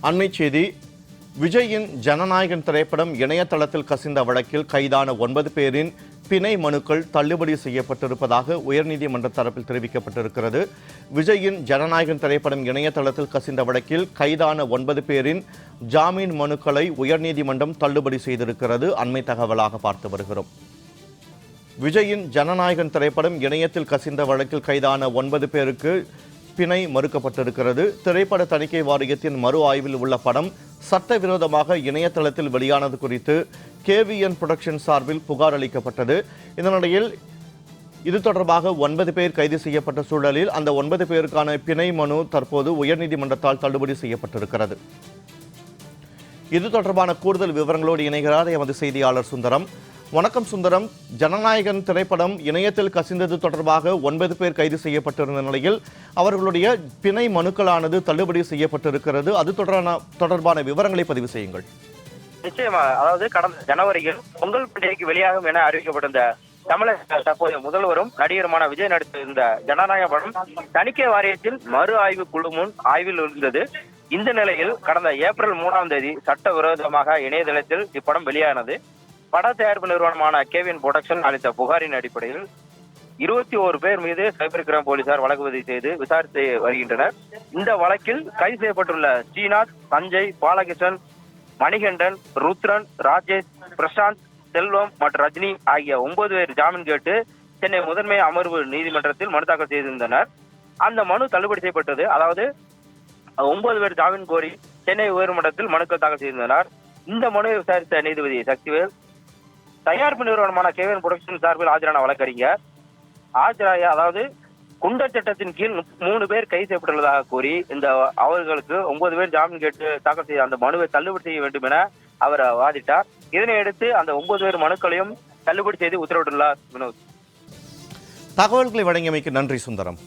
அண்மைச் செய்தி. விஜயின் ஜனநாயகன் திரைப்படம் இணையதளத்தில் கசிந்த வழக்கில் கைதான 9 பேரின் பிணை மனுக்கள் தள்ளுபடி செய்யப்பட்டிருப்பதாக உயர்நீதிமன்ற தரப்பில் தெரிவிக்கப்பட்டிருக்கிறது. விஜயின் ஜனநாயகன் திரைப்படம் இணையதளத்தில் கசிந்த வழக்கில் கைதான 9 பேரின் ஜாமீன் மனுக்களை உயர்நீதிமன்றம் தள்ளுபடி செய்திருக்கிறது. அண்மை தகவலாக பார்த்து வருகிறோம். விஜயின் ஜனநாயகன் திரைப்படம் இணையத்தில் கசிந்த வழக்கில் கைதான 9 பேருக்கு பிணை மறுக்கப்பட்டிருக்கிறது. திரைப்பட தணிக்கை வாரியத்தின் மறு ஆய்வில் உள்ள படம் சட்டவிரோதமாக இணையதளத்தில் வெளியானது குறித்து KVN புரொடக்ஷன் சார்பில் புகார் அளிக்கப்பட்டது. இதனிடையில் இது தொடர்பாக 9 பேர் கைது செய்யப்பட்ட சூழலில் அந்த 9 பேருக்கான பிணை மனு தற்போது உயர்நீதிமன்றத்தால் தள்ளுபடி செய்யப்பட்டிருக்கிறது. இது தொடர்பான கூடுதல் விவரங்களோடு இணைகிறார் எமது செய்தியாளர் சுந்தரம். வணக்கம் சுந்தரம். ஜனநாயகன் திரைப்படம் இணையத்தில் கசிந்தது தொடர்பாக 9 பேர் கைது செய்யப்பட்டிருந்த நிலையில் அவர்களுடைய பிணை மனுக்களானது தள்ளுபடி செய்யப்பட்டிருக்கிறது. அது தொடர்பான விவரங்களை பதிவு செய்யுங்கள். நிச்சயமா, அதாவது கடந்த ஜனவரியில் பொங்கல் பண்டிகைக்கு வெளியாகும் என அறிவிக்கப்பட்டிருந்த தமிழக தற்போதைய முதல்வரும் நடிகருமான விஜய் நடித்திருந்த ஜனநாயக படம் தணிக்கை வாரியத்தில் மறு ஆய்வு குழு முன் ஆய்வில் இருந்தது. இந்த நிலையில் கடந்த ஏப்ரல் 3ஆம் தேதி சட்டவிரோதமாக இணையதளத்தில் இப்படம் வெளியானது. பட தயாரிப்பு நிறுவனமான KVN புரொடக்ஷன் அளித்த புகாரின் அடிப்படையில் 21 பேர் மீது சைபர் கிரைம் போலீசார் வழக்கு பதிவு செய்து விசாரித்து வருகின்றனர். இந்த வழக்கில் கைது செய்யப்பட்டுள்ள ஸ்ரீநாத், சஞ்சய், பாலகிருஷ்ணன், மணிகண்டன், ருத்ரன், ராஜேஷ், பிரசாந்த், செல்வம் மற்றும் ரஜினி ஆகிய 9 பேர் ஜாமீன் கேட்டு சென்னை முதன்மை அமர்வு நீதிமன்றத்தில் மனு தாக்கல் செய்திருந்தனர். அந்த மனு தள்ளுபடி செய்யப்பட்டது. அதாவது 9 பேர் ஜாமீன் கோரி சென்னை உயர்நீதிமன்றத்தில் மனுக்கள் தாக்கல் செய்திருந்தனர். இந்த மனுவை விசாரித்த நீதிபதி சக்திவேல் தயாரிப்பு நிறுவனமான KVN புரொடக்ஷன் சார்பில் ஆஜரான வழக்கறிஞர் அதாவது குண்டர் சட்டத்தின் கீழ் 3 பேர் கைது செய்யப்பட்டுள்ளதாக கூறி அவர்களுக்கு 9 பேர் ஜாமீன் கேட்டு தாக்கல் செய்த அந்த மனுவை தள்ளுபடி செய்ய வேண்டும் என அவர் வாதிட்டார். இதனையடுத்து அந்த 9 பேர் மனுக்களையும் தள்ளுபடி செய்து உத்தரவிட்டுள்ளார். வினோத், தகவல்களை வழங்கியமைக்கு நன்றி சுந்தரம்.